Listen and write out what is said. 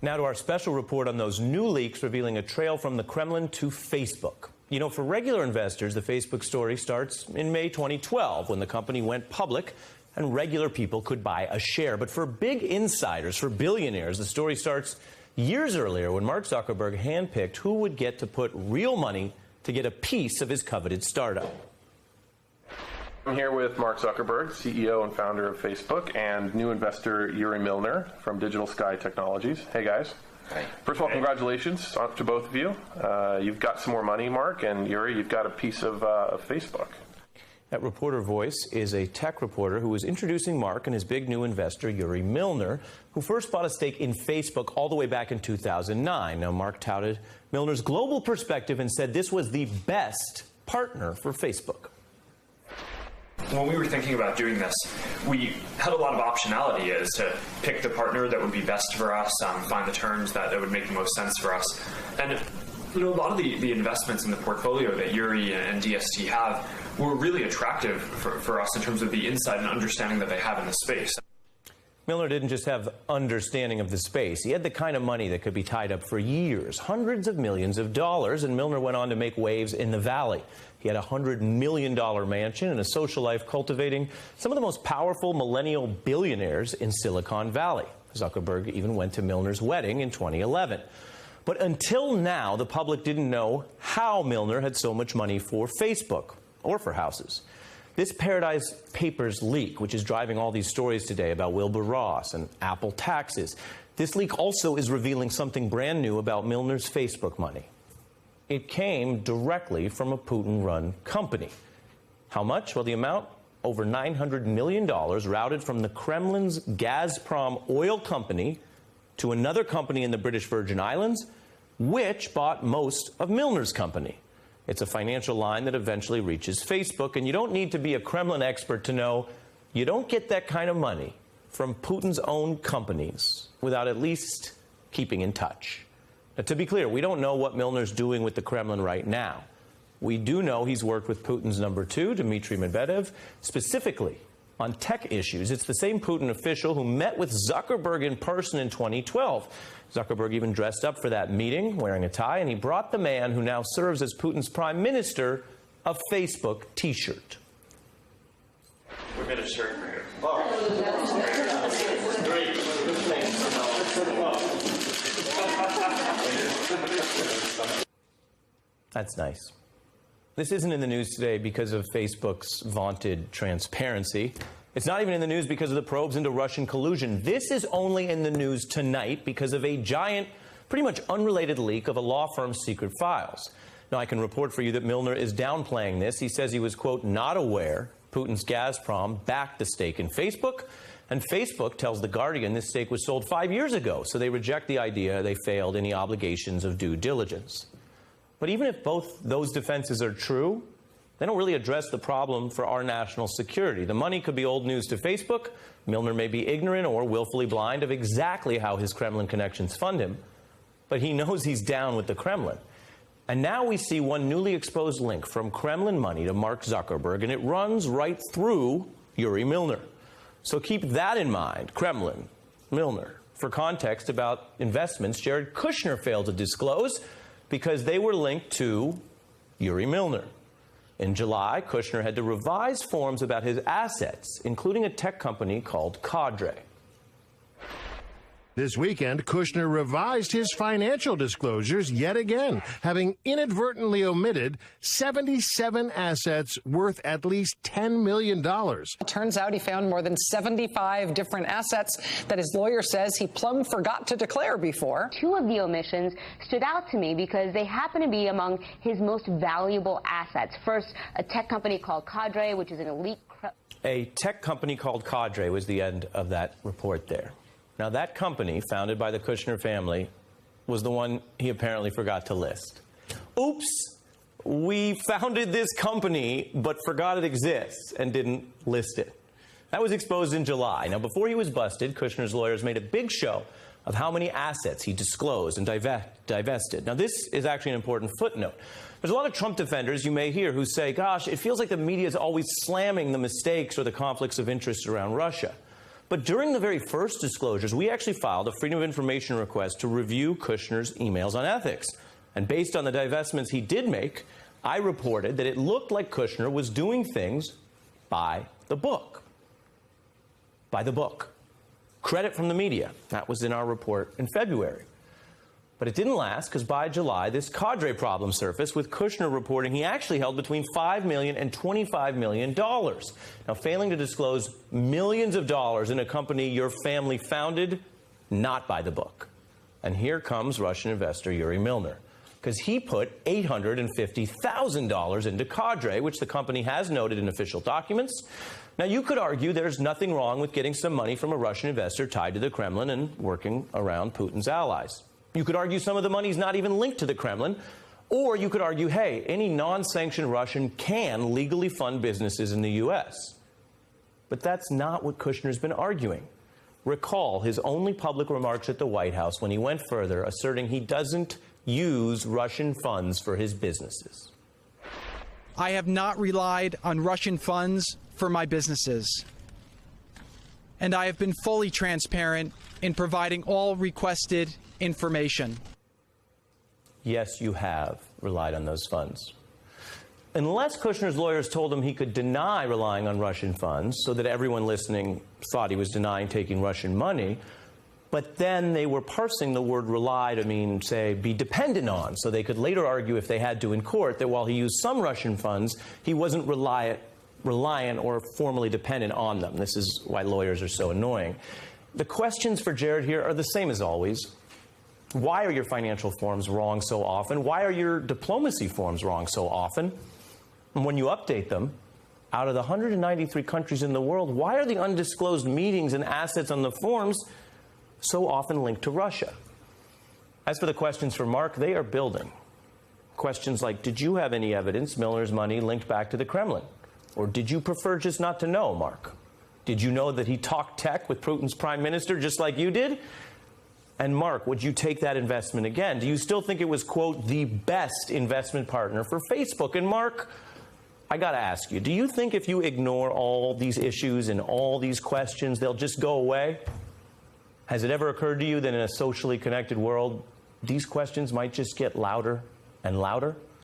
Now to our special report on those new leaks revealing a trail from the Kremlin to Facebook. You know, for regular investors, the Facebook story starts in May 2012 when the company went public and regular people could buy a share. But for big insiders, for billionaires, the story starts years earlier when Mark Zuckerberg handpicked who would get to put real money to get a piece of his coveted startup. I'm here with Mark Zuckerberg, CEO and founder of Facebook, and new investor Yuri Milner from Digital Sky Technologies. Hey, guys. Hi. First of all, congratulations to both of you. You've got some more money, Mark, and Yuri, you've got a piece of Facebook. That reporter voice is a tech reporter who was introducing Mark and his big new investor, Yuri Milner, who first bought a stake in Facebook all the way back in 2009. Now, Mark touted Milner's global perspective and said this was the best partner for Facebook. When we were thinking about doing this, we had a lot of optionality as to pick the partner that would be best for us, find the terms that would make the most sense for us. And you know, a lot of the investments in the portfolio that Yuri and DST have were really attractive for us in terms of the insight and understanding that they have in the space. Milner didn't just have understanding of the space. He had the kind of money that could be tied up for years, hundreds of millions of dollars, and Milner went on to make waves in the Valley. He had a $100 million mansion and a social life cultivating some of the most powerful millennial billionaires in Silicon Valley. Zuckerberg even went to Milner's wedding in 2011. But until now, the public didn't know how Milner had so much money for Facebook or for houses. This Paradise Papers leak, which is driving all these stories today about Wilbur Ross and Apple taxes, this leak also is revealing something brand new about Milner's Facebook money. It came directly from a Putin-run company. How much? Well, the amount, over $900 million, routed from the Kremlin's Gazprom oil company to another company in the British Virgin Islands, which bought most of Milner's company. It's a financial line that eventually reaches Facebook, and you don't need to be a Kremlin expert to know you don't get that kind of money from Putin's own companies without at least keeping in touch. Now, to be clear, we don't know what Milner's doing with the Kremlin right now. We do know he's worked with Putin's number two, Dmitry Medvedev, specifically on tech issues. It's the same Putin official who met with Zuckerberg in person in 2012. Zuckerberg even dressed up for that meeting, wearing a tie, and he brought the man who now serves as Putin's prime minister a Facebook T-shirt. We made a shirt for you. That's nice. This isn't in the news today because of Facebook's vaunted transparency. It's not even in the news because of the probes into Russian collusion. This is only in the news tonight because of a giant, pretty much unrelated leak of a law firm's secret files. Now, I can report for you that Milner is downplaying this. He says he was, quote, not aware Putin's Gazprom backed the stake in Facebook. And Facebook tells The Guardian this stake was sold 5 years ago, so they reject the idea they failed any obligations of due diligence. But even if both those defenses are true, they don't really address the problem for our national security. The money could be old news to Facebook. Milner may be ignorant or willfully blind of exactly how his Kremlin connections fund him, but he knows he's down with the Kremlin. And now we see one newly exposed link from Kremlin money to Mark Zuckerberg, and it runs right through Yuri Milner. So keep that in mind, Kremlin, Milner. For context about investments Jared Kushner failed to disclose because they were linked to Yuri Milner. In July, Kushner had to revise forms about his assets, including a tech company called Cadre. This weekend, Kushner revised his financial disclosures yet again, having inadvertently omitted 77 assets worth at least $10 million. It turns out he found more than 75 different assets that his lawyer says he plumb forgot to declare before. Two of the omissions stood out to me because they happen to be among his most valuable assets. First, a tech company called Cadre, which is an elite... A tech company called Cadre was the end of that report there. Now, that company, founded by the Kushner family, was the one he apparently forgot to list. Oops, we founded this company, but forgot it exists and didn't list it. That was exposed in July. Now, before he was busted, Kushner's lawyers made a big show of how many assets he disclosed and divested. Now, this is actually an important footnote. There's a lot of Trump defenders you may hear who say, gosh, it feels like the media is always slamming the mistakes or the conflicts of interest around Russia. But during the very first disclosures, we actually filed a Freedom of Information request to review Kushner's emails on ethics. And based on the divestments he did make, I reported that it looked like Kushner was doing things by the book. By the book. Credit from the media. That was in our report in February. But it didn't last, because by July, this cadre problem surfaced, with Kushner reporting he actually held between $5 million and $25 million. Now, failing to disclose millions of dollars in a company your family founded, not by the book. And here comes Russian investor Yuri Milner, because he put $850,000 into cadre, which the company has noted in official documents. Now, you could argue there's nothing wrong with getting some money from a Russian investor tied to the Kremlin and working around Putin's allies. You could argue some of the money's not even linked to the Kremlin. Or you could argue, hey, any non-sanctioned Russian can legally fund businesses in the U.S. But that's not what Kushner's been arguing. Recall his only public remarks at the White House when he went further, asserting he doesn't use Russian funds for his businesses. I have not relied on Russian funds for my businesses. And I have been fully transparent in providing all requested information. Yes, you have relied on those funds. Unless Kushner's lawyers told him he could deny relying on Russian funds, so that everyone listening thought he was denying taking Russian money, but then they were parsing the word rely to mean, say, be dependent on, so they could later argue if they had to in court that while he used some Russian funds, he wasn't reliant or formally dependent on them. This is why lawyers are so annoying. The questions for Jared here are the same as always. Why are your financial forms wrong so often? Why are your diplomacy forms wrong so often? And when you update them, out of the 193 countries in the world, why are the undisclosed meetings and assets on the forms so often linked to Russia? As for the questions for Mark, they are building. Questions like, did you have any evidence Milner's money linked back to the Kremlin? Or did you prefer just not to know, Mark? Did you know that he talked tech with Putin's prime minister just like you did? And Mark, would you take that investment again? Do you still think it was, quote, the best investment partner for Facebook? And Mark, I got to ask you, do you think if you ignore all these issues and all these questions, they'll just go away? Has it ever occurred to you that in a socially connected world, these questions might just get louder and louder?